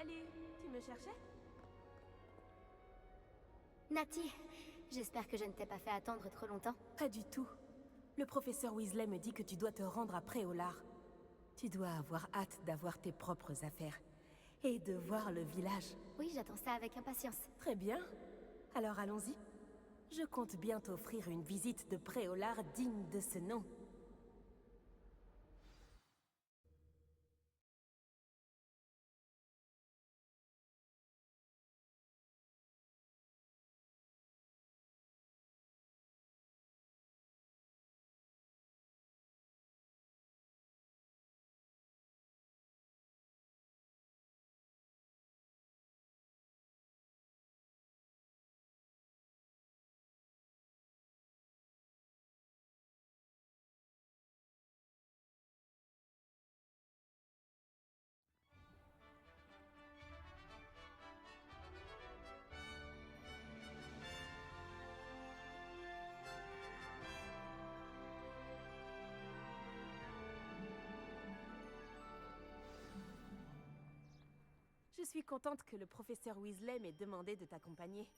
Salut, tu me cherchais? Natty, j'espère que je ne t'ai pas fait attendre trop longtemps. Pas du tout. Le professeur Weasley me dit que tu dois te rendre à Préolard. Tu dois avoir hâte d'avoir tes propres affaires. Et de voir le village. Oui, j'attends ça avec impatience. Très bien. Alors allons-y. Je compte bien t'offrir une visite de Préolard digne de ce nom. Je suis contente que le professeur Weasley m'ait demandé de t'accompagner.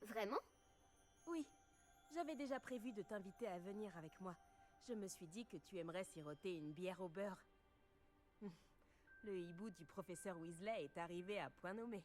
Vraiment? Oui, j'avais déjà prévu de t'inviter à venir avec moi. Je me suis dit que tu aimerais siroter une bière au beurre. Le hibou du professeur Weasley est arrivé à point nommé.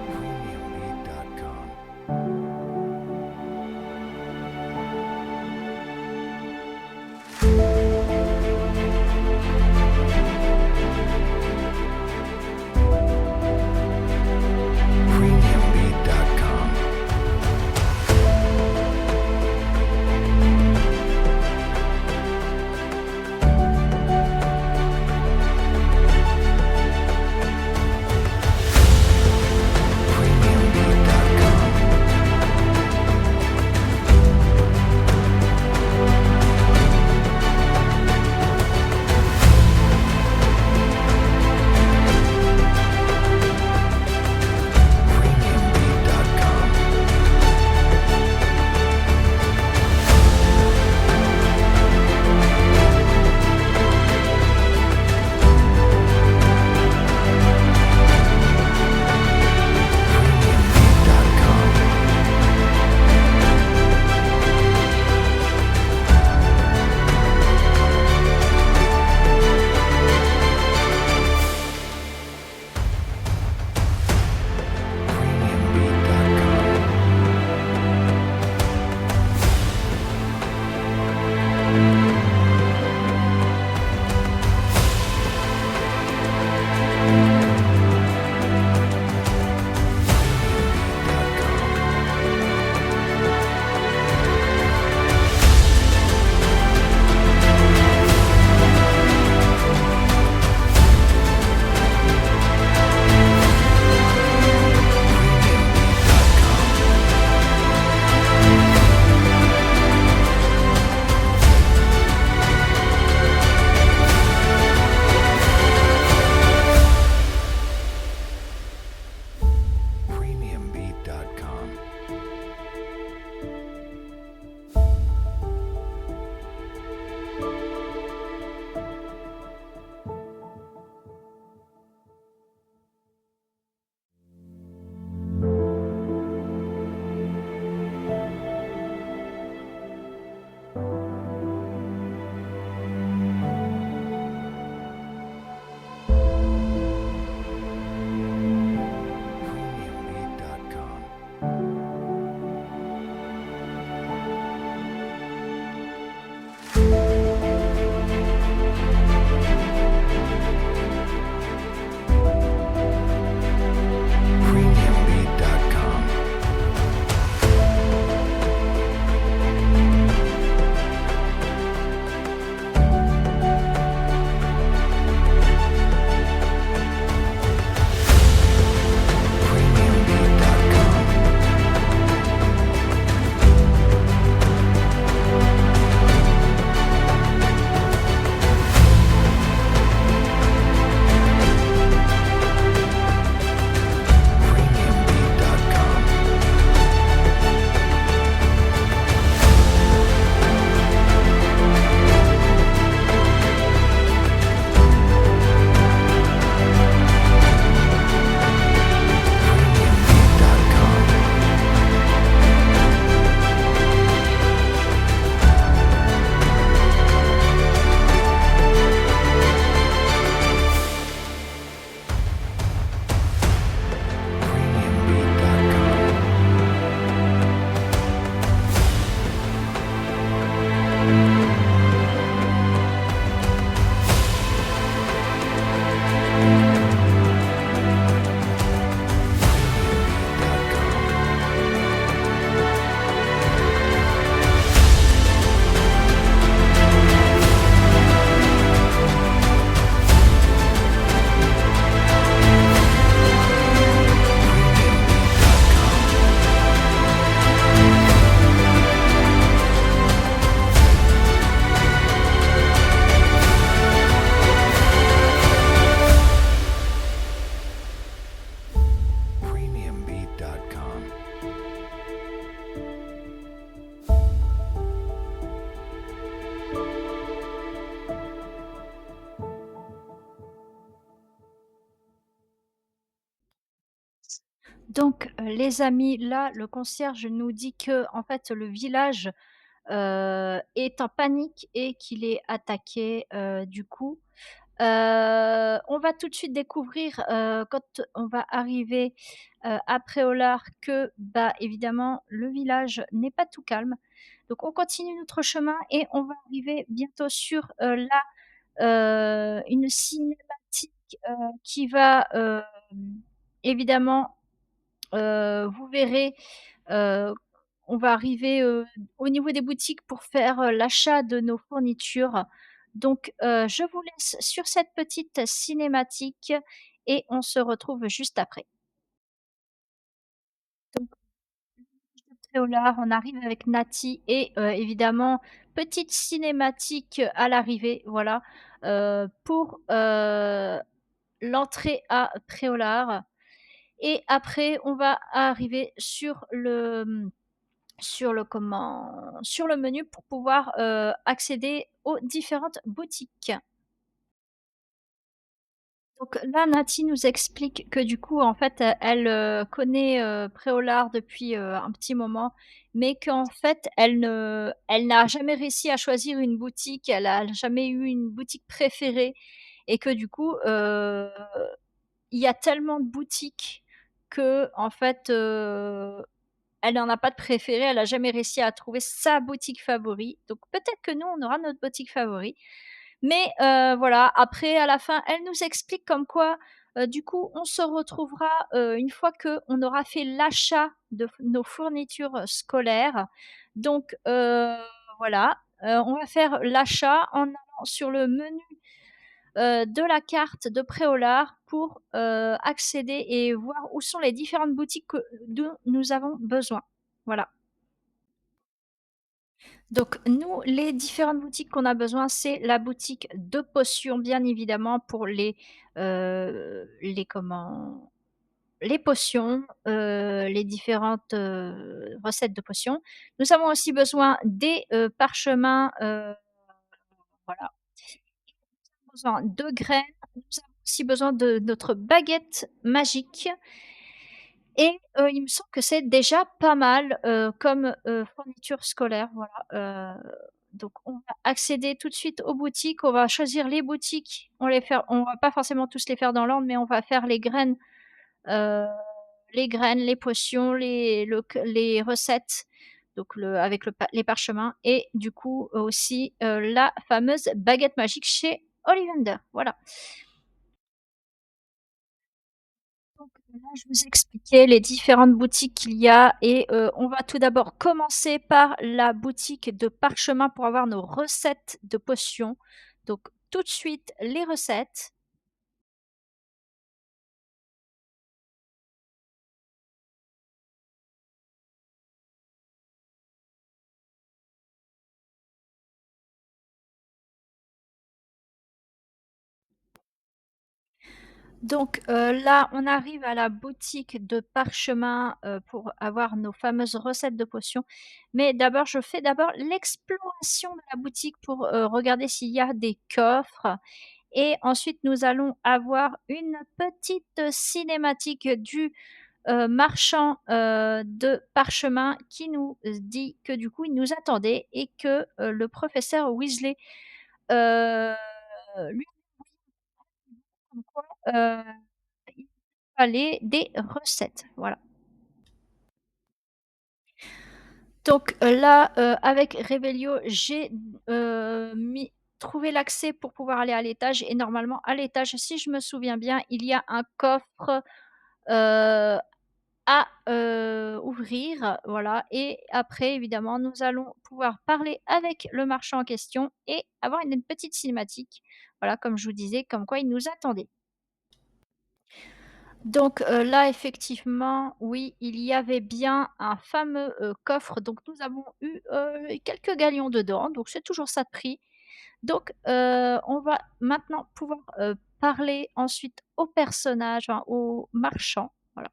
Premiumbeat.com. Les amis, là, le concierge nous dit que en fait, le village, est en panique et qu'il est attaqué, du coup. On va tout de suite découvrir, quand on va arriver, à Préolard que, bah, évidemment, le village n'est pas tout calme. Donc on continue notre chemin et on va arriver bientôt sur, une cinématique, qui va, évidemment, vous verrez, heu, on va arriver, au niveau des boutiques pour faire, l'achat de nos fournitures. Je vous laisse sur cette petite cinématique et on se retrouve juste après. Donc Préolard, on arrive avec Nati et évidemment, petite cinématique à l'arrivée, voilà, pour, l'entrée à Préolard et après on va arriver sur le comment? Sur le menu pour pouvoir, accéder aux différentes boutiques. Donc là, Nati nous explique que du coup, en fait, elle, connaît, Préolard depuis, un petit moment, mais qu'en fait, elle n'a jamais réussi à choisir une boutique, elle a jamais eu une boutique préférée et que du coup, il y a tellement de boutiques qu'en fait, elle n'en a pas de préférée, elle a jamais réussi à trouver sa boutique favori. Donc peut-être que nous, on aura notre boutique favori. Mais voilà, après à la fin, elle nous explique comme quoi, du coup, on se retrouvera, une fois qu'on aura fait l'achat de nos fournitures, scolaires. Donc voilà, on va faire l'achat en allant sur le menu, de la carte de Préolard pour, accéder et voir où sont les différentes boutiques dont nous avons besoin. Voilà. Donc nous, les différentes boutiques qu'on a besoin, c'est la boutique de potions, bien évidemment, pour les comment? Les potions, les différentes, recettes de potions. Nous avons aussi besoin des, parchemins, voilà, besoin de graines. Nous avons aussi besoin de notre baguette magique et il me semble que c'est déjà pas mal, comme, fourniture scolaire, voilà, donc on va accéder tout de suite aux boutiques, on va choisir les boutiques, on va pas forcément tous les faire dans l'ordre, mais on va faire heu, les graines, les potions, les recettes, donc avec les parchemins et du coup aussi, la fameuse baguette magique chez Ollivander, voilà. Donc là, je vous expliquais les différentes boutiques qu'il y a et on va tout d'abord commencer par la boutique de parchemin pour avoir nos recettes de potions. Donc tout de suite les recettes. Là, on arrive à la boutique de parchemin, pour avoir nos fameuses recettes de potions. Mais d'abord, je fais d'abord l'exploration de la boutique pour, regarder s'il y a des coffres et ensuite nous allons avoir une petite cinématique du marchand, de parchemin qui nous dit que du coup, il nous attendait et que, le professeur Weasley, heu, lui comme quoi, il fallait des recettes, voilà. Là, avec Revelio, j'ai, mis trouvé l'accès pour pouvoir aller à l'étage et normalement à l'étage, si je me souviens bien, il y a un coffre, heu à, ouvrir, voilà et après évidemment, nous allons pouvoir parler avec le marchand en question et avoir une petite cinématique. Voilà, comme je vous disais, comme quoi il nous attendait. Là effectivement, oui, il y avait bien un fameux, coffre, donc nous avons eu, quelques galions dedans, donc c'est toujours ça de prix. On va maintenant pouvoir, parler ensuite aux personnages, enfin aux marchands, voilà.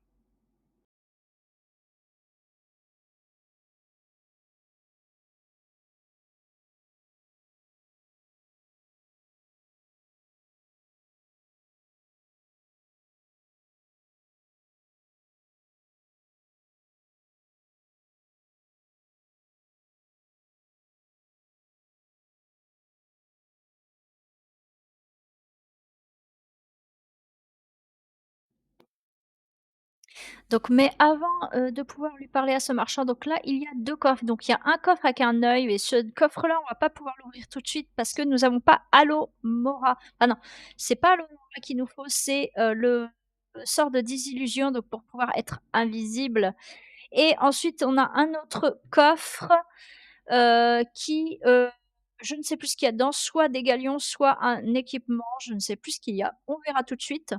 Donc mais avant, de pouvoir lui parler à ce marchand, donc là, il y a 2 coffres. Donc il y a un coffre avec un œil et ce coffre-là, on va pas pouvoir l'ouvrir tout de suite parce que nous avons pas Halo Mora. Ah non, c'est pas Halo Mora qu'il nous faut, c'est, le sort de désillusion, donc pour pouvoir être invisible et ensuite on a un autre coffre, qui, je ne sais plus ce qu'il y a dedans, soit des galions, soit un équipement, je ne sais plus ce qu'il y a. On verra tout de suite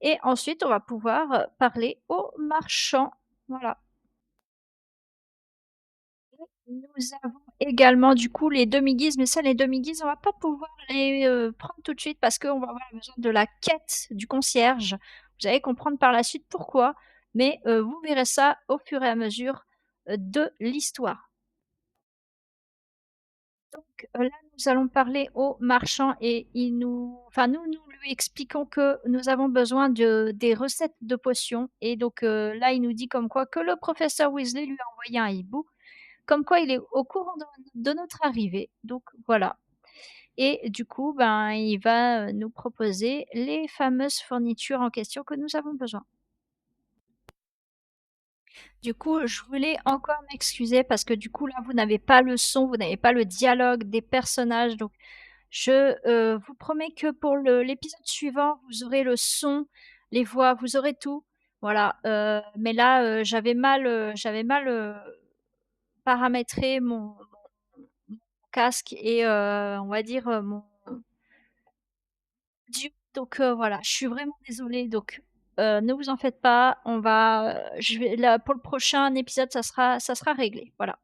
et ensuite on va pouvoir, parler au marchand. Voilà. Nous avons également du coup les demi-guises, mais ça les demi-guises, on va pas pouvoir les, prendre tout de suite parce qu'on va avoir besoin de la quête du concierge. Vous allez comprendre par la suite pourquoi, mais, vous verrez ça au fur et à mesure, de l'histoire. Donc, là, nous allons parler au marchand et il nous enfin, nous lui expliquons que nous avons besoin de des recettes de potions et donc, là, il nous dit comme quoi que le professeur Weasley lui a envoyé un hibou, comme quoi il est au courant de notre arrivée, donc voilà et du coup, ben, il va, nous proposer les fameuses fournitures en question que nous avons besoin. Du coup, je voulais encore m'excuser parce que du coup, là, vous n'avez pas le son, vous n'avez pas le dialogue des personnages, donc je, vous promets que pour l'épisode suivant, vous aurez le son, les voix, vous aurez tout. Voilà, mais là, j'avais mal, paramétré mon casque et on va dire, mon audio donc voilà, je suis vraiment désolée donc ne vous en faites pas, on va, je vais là pour le prochain épisode, ça sera réglé, voilà.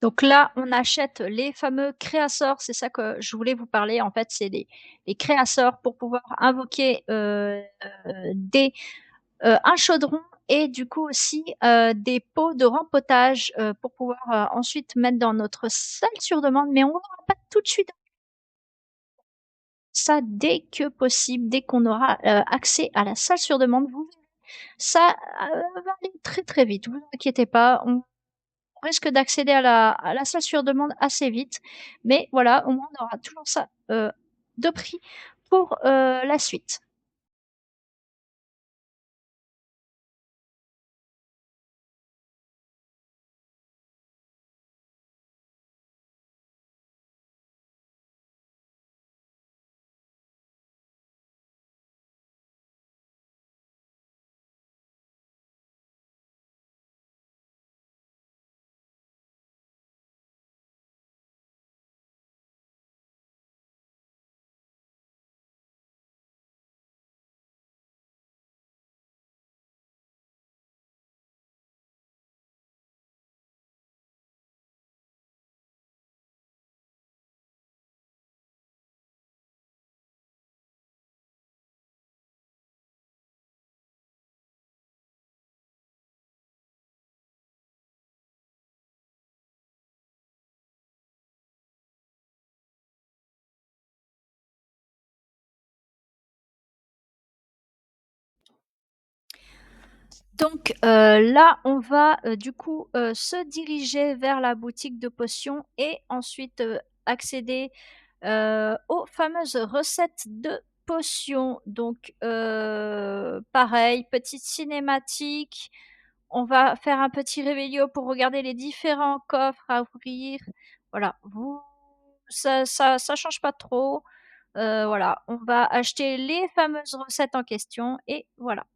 Donc là, on achète les fameux créasseurs, c'est ça que je voulais vous parler. En fait, c'est les créasseurs pour pouvoir invoquer, des un chaudron et du coup aussi, des pots de rempotage, pour pouvoir, ensuite mettre dans notre salle sur demande, mais on l'aura pas tout de suite ça dès que possible, dès qu'on aura, accès à la salle sur demande. Vous ça, va aller très, très vite, vous inquiétez pas, on risque d'accéder à la salle sur demande assez vite, mais voilà, au moins on aura toujours ça, de prix pour, la suite. Donc, là, on va, du coup, se diriger vers la boutique de potions et ensuite, accéder, aux fameuses recettes de potions. Donc, pareil, petite cinématique, on va faire un petit réveillon pour regarder les différents coffres à ouvrir. Voilà, vous ça change pas trop, voilà, on va acheter les fameuses recettes en question et voilà.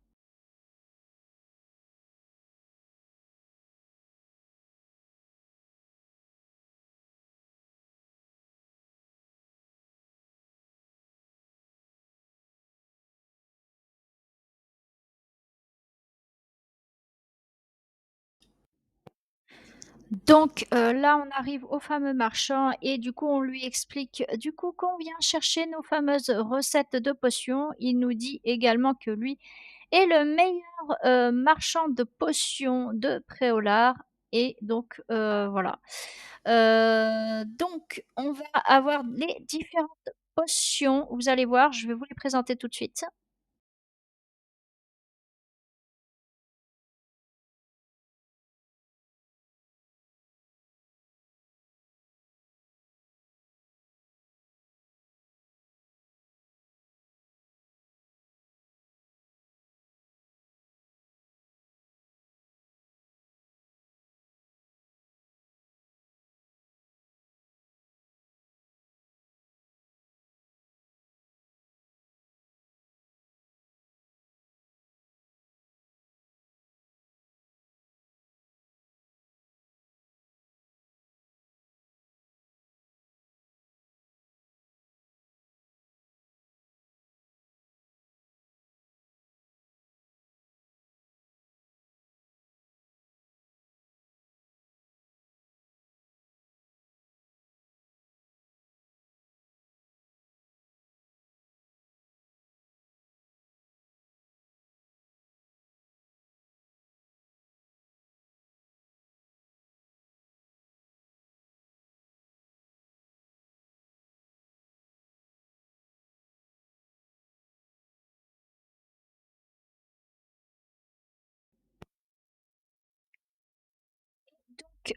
Donc, là, on arrive au fameux marchand et du coup, on lui explique, du coup, qu'on vient chercher nos fameuses recettes de potions. Il nous dit également que lui est le meilleur, marchand de potions de Préolard et donc, voilà. Donc on va avoir les différentes potions. Vous allez voir, je vais vous les présenter tout de suite.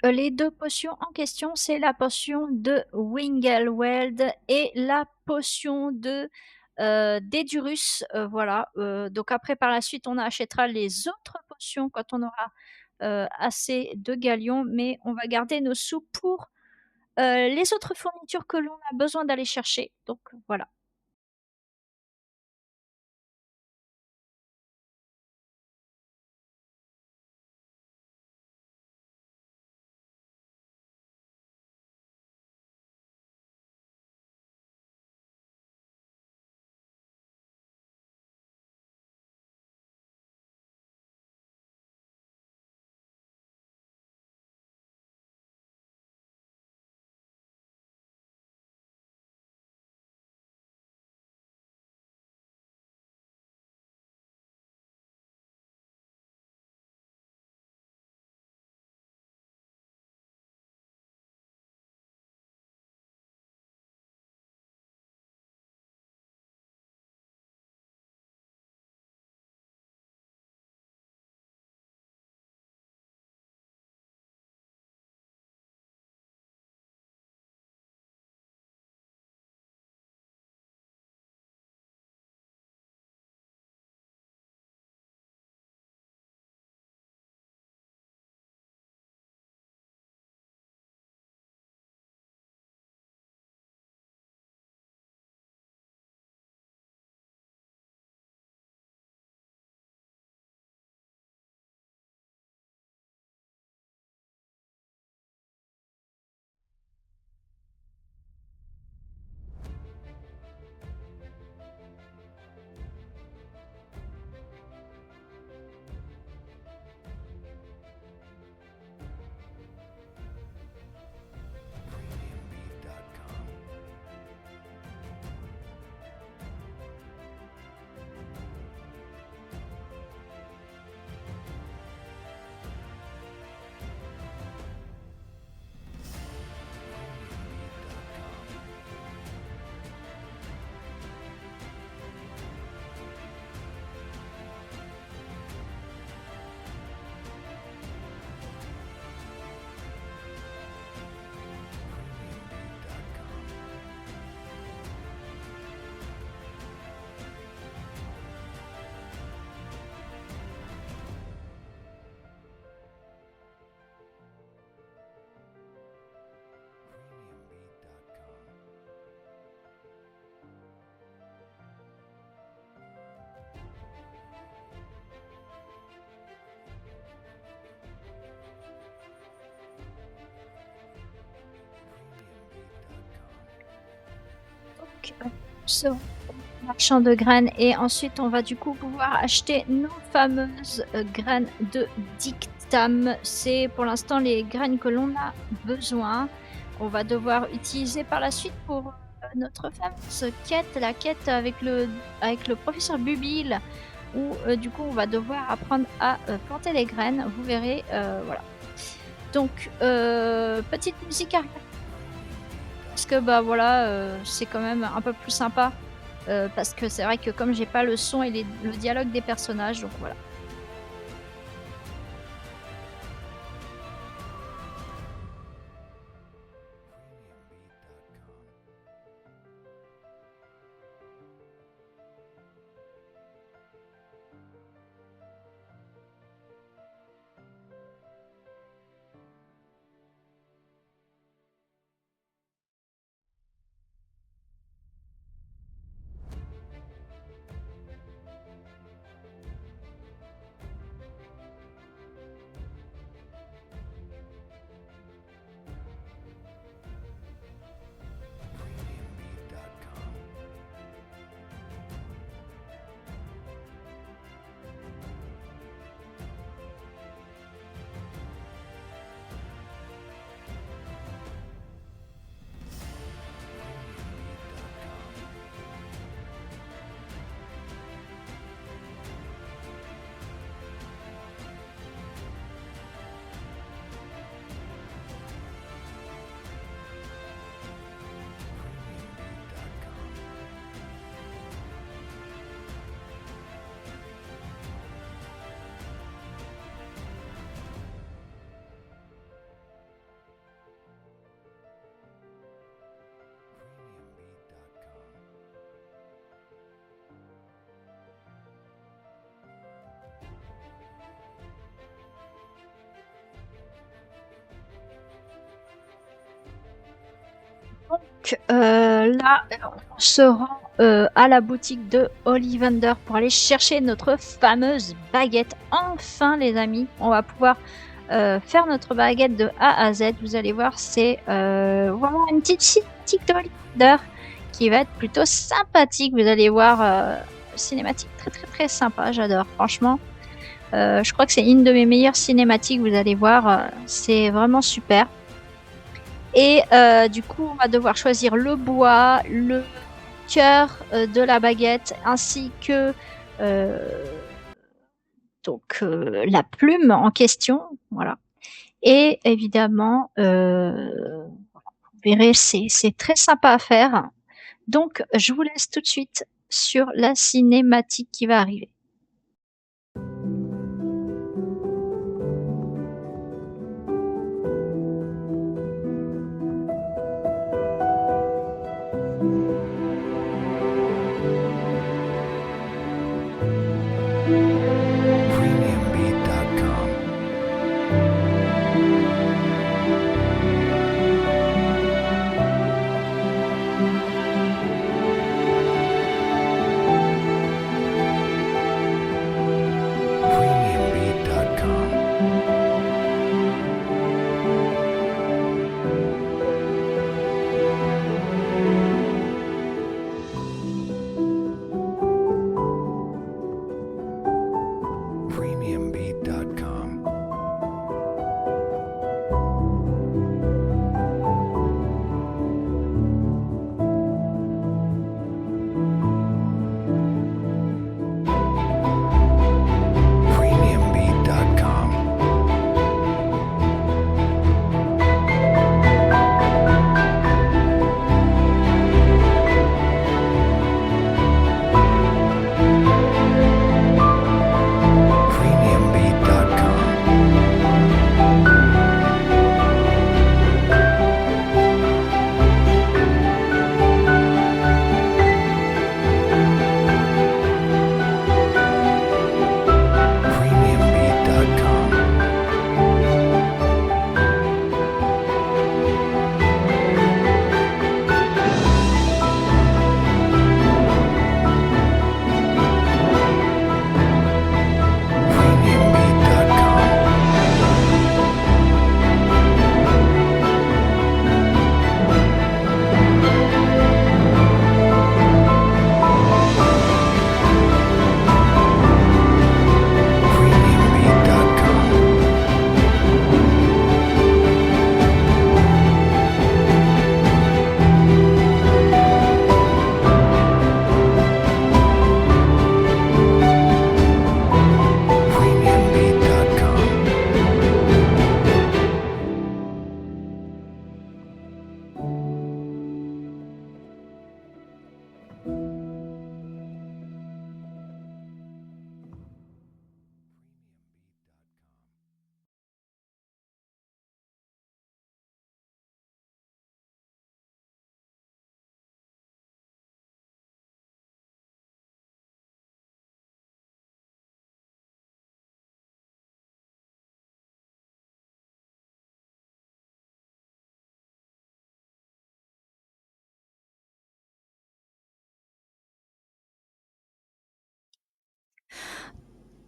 Les 2 potions en question, c'est la potion de Wingelweld et la potion de, d'Edurus, voilà, donc après par la suite, on achètera les autres potions quand on aura, assez de galions, mais on va garder nos sous pour, les autres fournitures que l'on a besoin d'aller chercher, donc voilà. Donc, ce marchand de graines et ensuite on va du coup pouvoir acheter nos fameuses, graines de dictam. C'est pour l'instant les graines que l'on a besoin. On va devoir utiliser par la suite pour, notre fameuse quête, la quête avec le professeur Bubil où, du coup on va devoir apprendre à, planter les graines. Vous verrez, voilà. Donc, petite musique arrière parce que, bah, voilà, c'est quand même un peu plus sympa, parce que c'est vrai que comme j'ai pas le son et le dialogue des personnages, donc voilà. Donc là, on se rend à la boutique de Ollivander pour aller chercher notre fameuse baguette. Enfin, les amis, on va pouvoir faire notre baguette de A à Z. Vous allez voir, c'est vraiment une petite cinématique de Ollivander qui va être plutôt sympathique. Vous allez voir, cinématique très très très sympa. J'adore, franchement. Je crois que c'est une de mes meilleures cinématiques. Vous allez voir, c'est vraiment super. Et du coup, on va devoir choisir le bois, le cœur de la baguette, ainsi que la plume en question. Voilà. Et évidemment, vous verrez, c'est très sympa à faire. Donc, je vous laisse tout de suite sur la cinématique qui va arriver. Premiumbeat.com. Premiumbeat.com. Premiumbeat.com. Premiumbeat.com. Premiumbeat.com. Premiumbeat.com. Premiumbeat.com. Premiumbeat.com. Premiumbeat.com.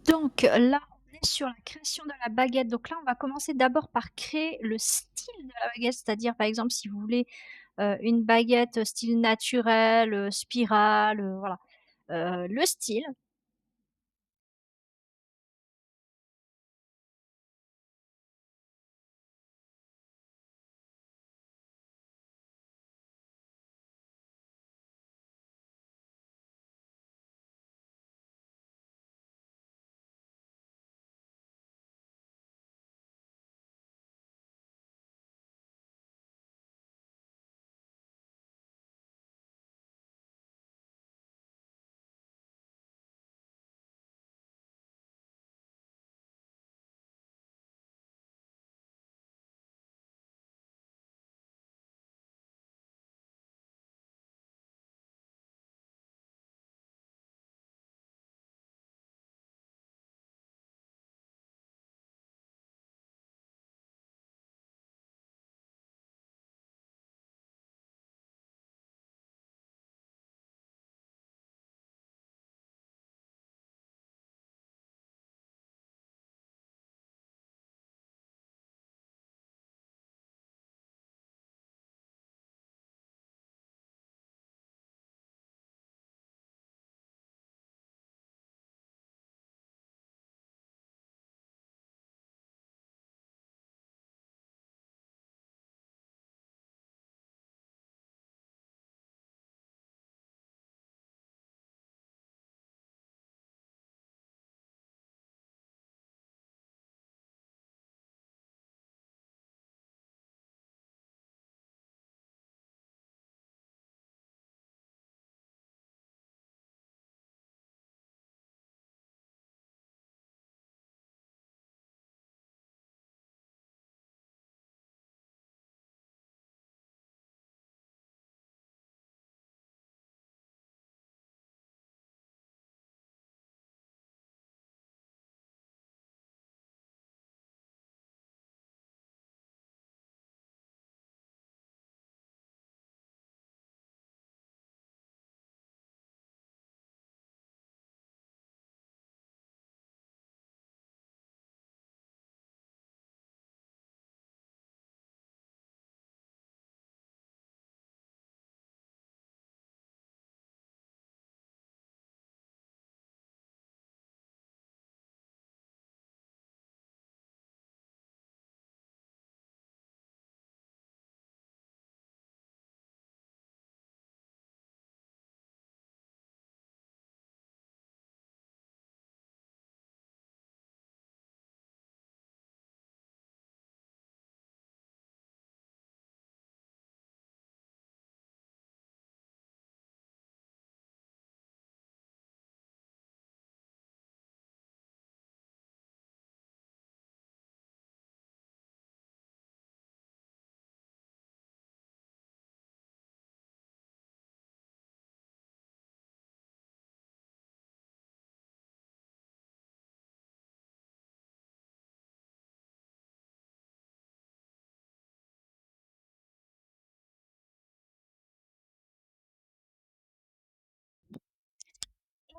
Donc là, on est sur la création de la baguette. Donc là, on va commencer d'abord par créer le style de la baguette, c'est-à-dire, par exemple, si vous voulez, une baguette style naturel, spirale, voilà, le style.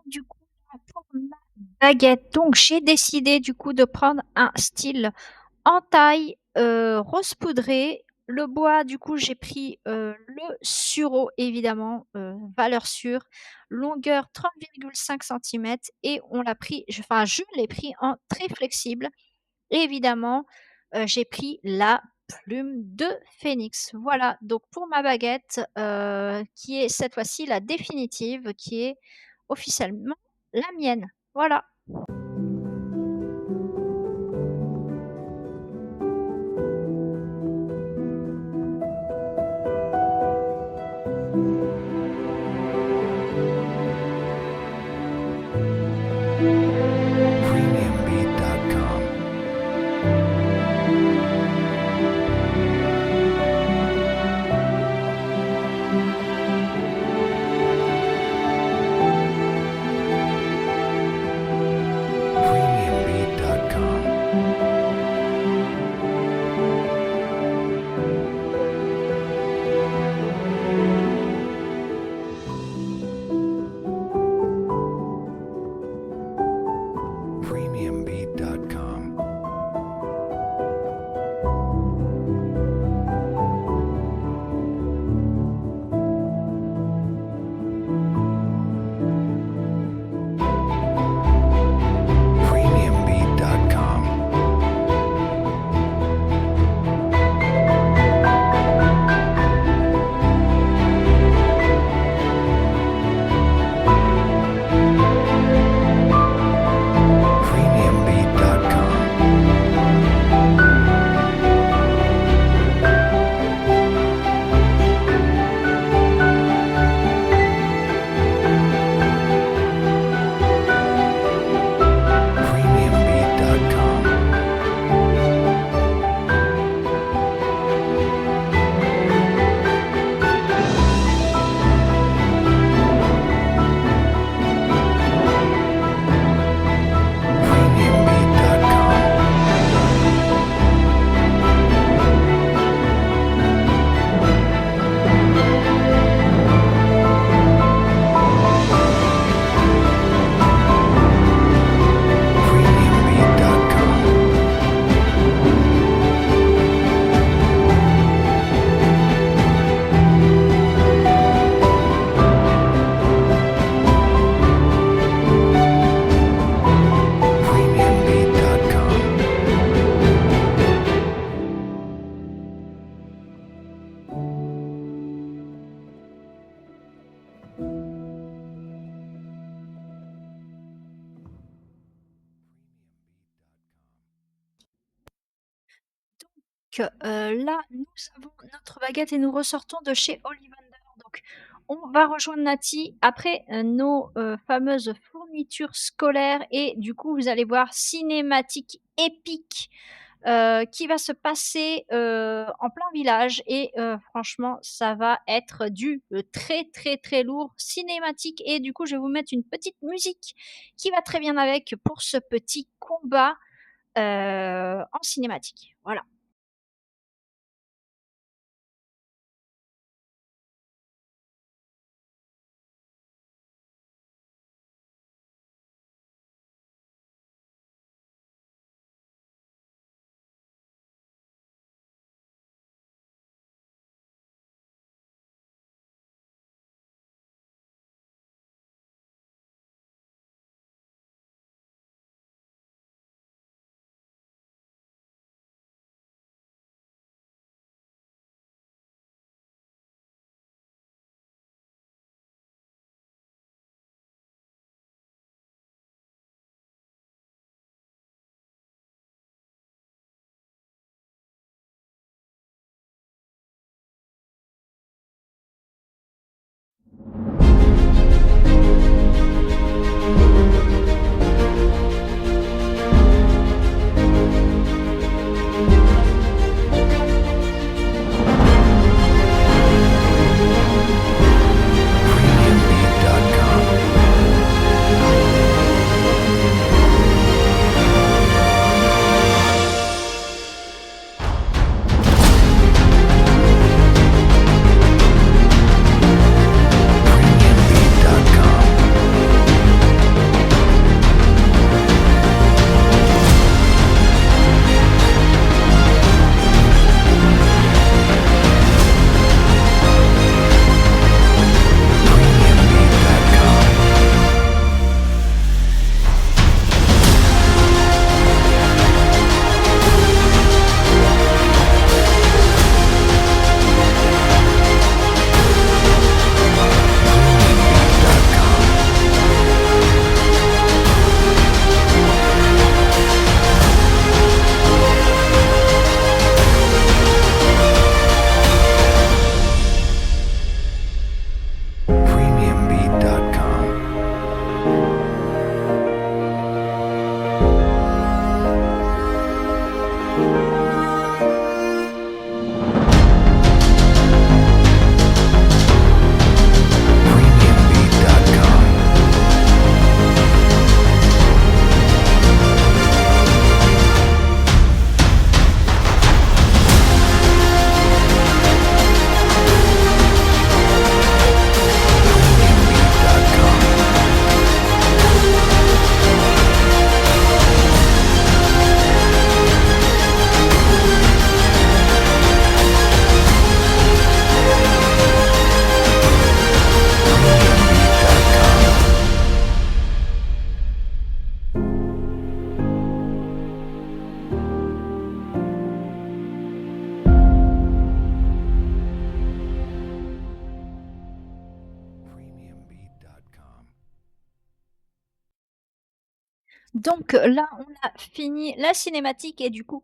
du coup, là, pour ma baguette, donc j'ai décidé du coup de prendre un style en taille, rose poudré. Le bois, du coup, j'ai pris, le sureau évidemment, valeur sûre, longueur 30,5 centimètres et on l'a pris je l'ai pris en très flexible. Et évidemment, j'ai pris la plume de phénix. Voilà, donc pour ma baguette, qui est cette fois-ci la définitive, qui est officiellement la mienne. Voilà. Premiumbeat.com. Premiumbeat.com. Premiumbeat.com. Premiumbeat.com. Premiumbeat.com. Premiumbeat.com. Premiumbeat.com. Premiumbeat.com. Premiumbeat.com. Donc, là, nous avons notre baguette et nous ressortons de chez Ollivander. Donc, on va rejoindre Nati après, nos, fameuses fournitures scolaires et du coup, vous allez voir cinématique épique, qui va se passer, en plein village et franchement, ça va être du, très, très, très lourd, cinématique et du coup, je vais vous mettre une petite musique qui va très bien avec pour ce petit combat, en cinématique. Voilà. Premiumbeat.com. Premiumbeat.com. Premiumbeat.com. Premiumbeat.com. Donc là, on a fini la cinématique et du coup,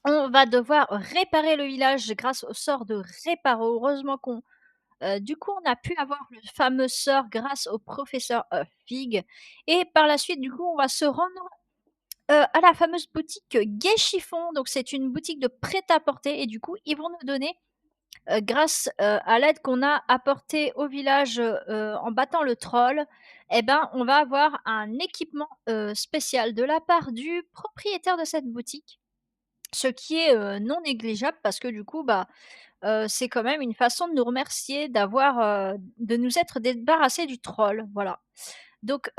on va devoir réparer le village grâce au sort de Réparo. Heureusement qu'on du coup, on a pu avoir le fameux sort grâce au professeur, Fig et par la suite, du coup, on va se rendre, à la fameuse boutique Gai Chiffon. Donc c'est une boutique de prêt-à-porter et du coup, ils vont nous donner, grâce, à l'aide qu'on a apportée au village, en battant le troll, et ben, on va avoir un équipement, spécial de la part du propriétaire de cette boutique. Ce qui est, non négligeable parce que du coup, bah, c'est quand même une façon de nous remercier d'avoir, de nous être débarrassés du troll, voilà. Donc,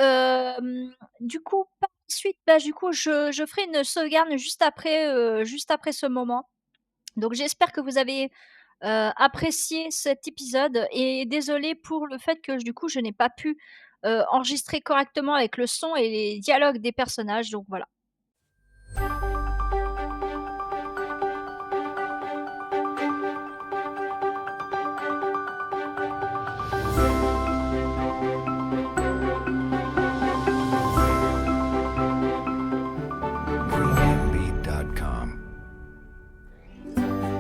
du coup, par la suite, bah, du coup, je ferai une sauvegarde juste après ce moment. Donc j'espère que vous avez, apprécié cet épisode et désolée pour le fait que du coup, je n'ai pas pu, enregistrer correctement avec le son et les dialogues des personnages, donc voilà. Premiumbeat.com. Premiumbeat.com.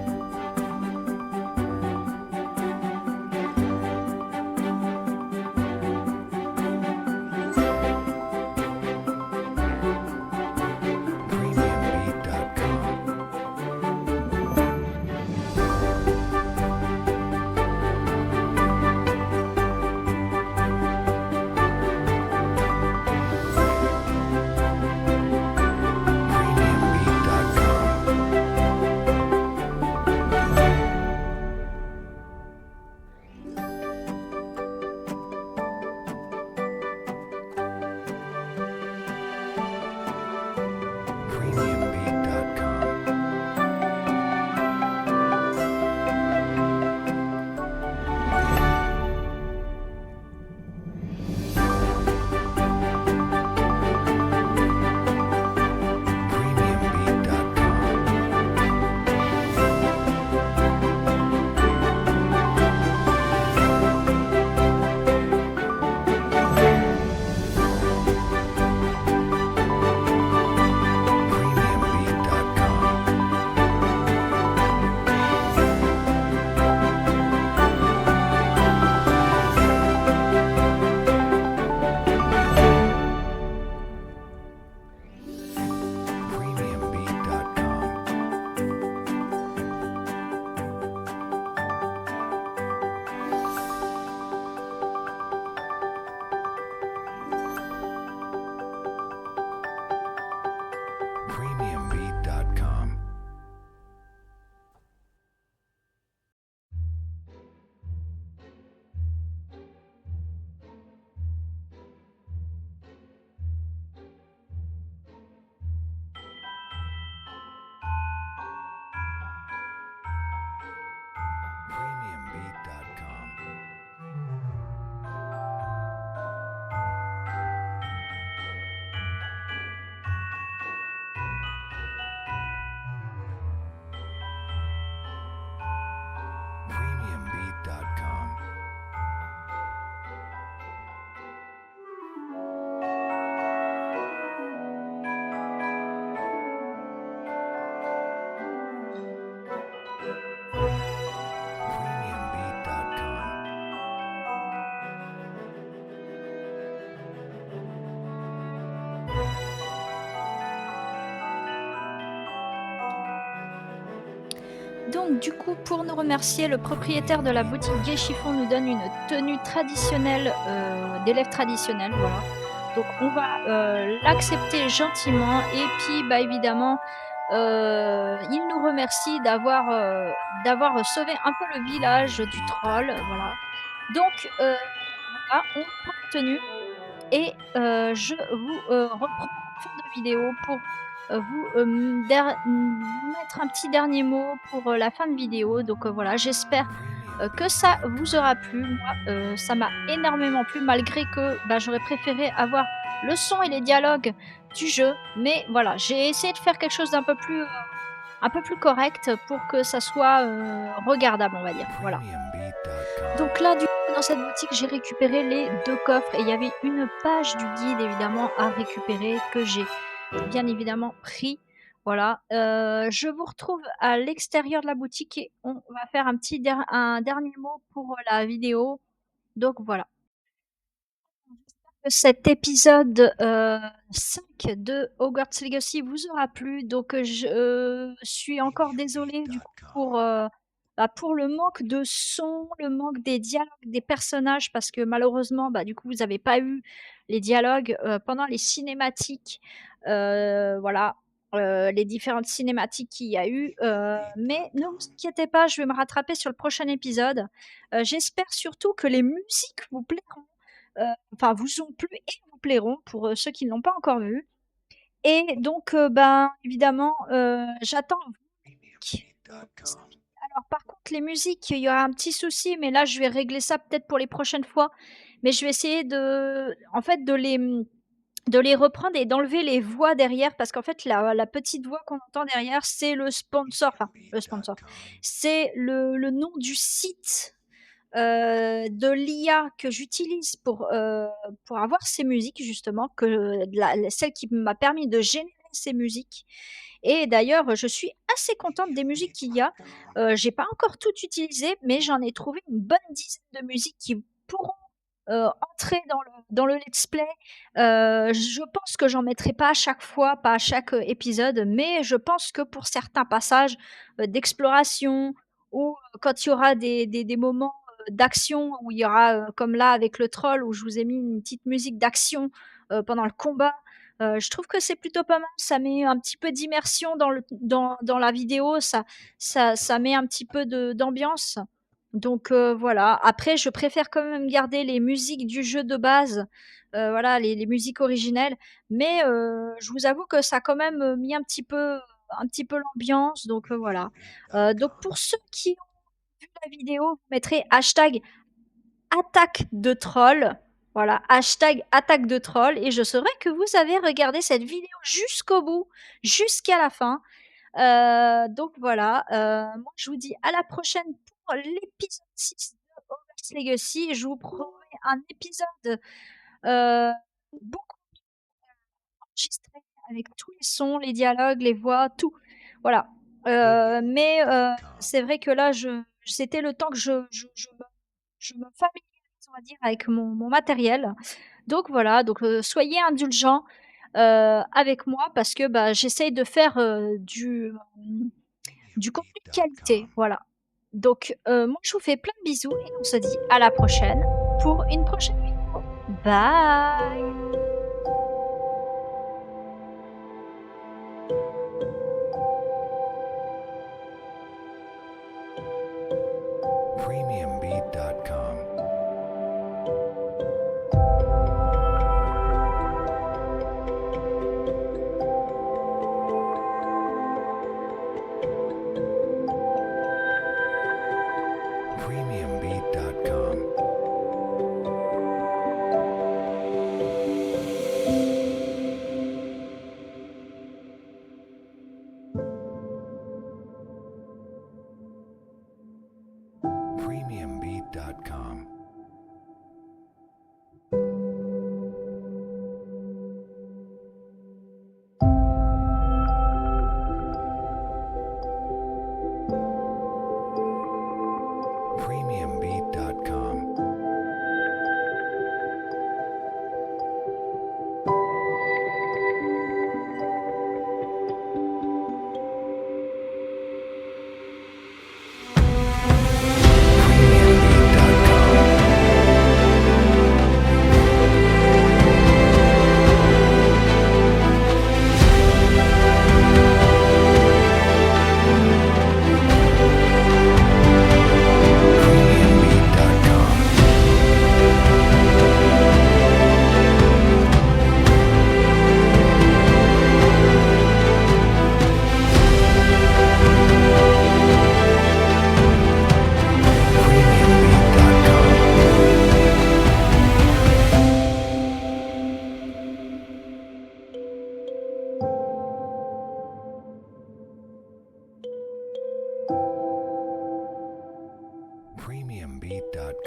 Donc du coup, pour nous remercier, le propriétaire de la boutique Gay Chiffon nous donne une tenue traditionnelle, d'élève traditionnel, voilà. Donc on va, l'accepter gentiment et puis, bah, évidemment, il nous remercie d'avoir sauvé un peu le village du troll, voilà. Donc, voilà, on prend la tenue et je vous, reprends en fin de vidéo pour, vous mettre un petit dernier mot pour, la fin de vidéo. Donc, voilà, j'espère, que ça vous aura plu. Moi, ça m'a énormément plu malgré que, bah, j'aurais préféré avoir le son et les dialogues du jeu. Mais voilà, j'ai essayé de faire quelque chose un peu plus correct pour que ça soit, regardable, on va dire. Voilà. Donc là, du coup, dans cette boutique, j'ai récupéré les 2 coffres et il y avait une page du guide évidemment à récupérer que j'ai bien évidemment pris. Voilà, je vous retrouve à l'extérieur de la boutique et on va faire un dernier mot pour la vidéo. Donc voilà. Cet épisode, 5 de Hogwarts Legacy vous aura plu. Donc, je suis encore désolée du coup pour le manque de son, le manque des dialogues des personnages parce que malheureusement, bah, du coup, vous avez pas eu les dialogues, pendant les cinématiques, voilà, les différentes cinématiques qu'il y a eu, mais ne vous inquiétez pas, je vais me rattraper sur le prochain épisode. J'espère surtout que les musiques vous plairont. Heu, enfin vous ont plu et vous plairont pour, ceux qui ne l'ont pas encore vu et donc ben, évidemment, j'attends alors par contre les musiques, il y aura un petit souci, mais là je vais régler ça peut-être pour les prochaines fois, mais je vais essayer en fait de les reprendre et d'enlever les voix derrière parce qu'en fait la petite voix qu'on entend derrière, c'est le sponsor, c'est le nom du site de l'IA que j'utilise pour avoir ces musiques justement, que celle qui m'a permis de générer ces musiques et d'ailleurs, je suis assez contente des musiques qu'il y a. J'ai pas encore tout utilisé, mais j'en ai trouvé une bonne dizaine de musiques qui pourront, entrer dans le let's play. Je pense que j'en mettrai pas à chaque fois, pas à chaque, épisode, mais je pense que pour certains passages, d'exploration ou, quand il y aura des moments, d'action où il y aura, comme là avec le troll où je vous ai mis une petite musique d'action, pendant le combat. Je trouve que c'est plutôt pas mal, ça met un petit peu d'immersion dans la vidéo, ça met un petit peu d'ambiance. Donc voilà. Après je préfère quand même garder les musiques du jeu de base, voilà les musiques originelles, mais je vous avoue que ça a quand même, mis un petit peu l'ambiance donc voilà. Donc pour ceux qui ont vu la vidéo, vous mettrez hashtag attaque de troll. Voilà, hashtag attaque de troll et je saurai que vous avez regardé cette vidéo jusqu'au bout, jusqu'à la fin. Donc voilà, moi je vous dis à la prochaine pour l'épisode 6 de Hogwarts Legacy. Je vous promets un épisode, beaucoup enregistré avec tous les sons, les dialogues, les voix, tout. Voilà, mais c'est vrai que là c'était le temps que je me familiarise, on va dire, avec mon matériel. Donc voilà, donc soyez indulgents, avec moi parce que, bah, j'essaye de faire, du contenu de qualité, voilà. Donc moi je vous fais plein de bisous et on se dit à la prochaine pour une prochaine vidéo. Bye! Premiumbeat.com. Premiumbeat.com. Premiumbeat.com.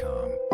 com.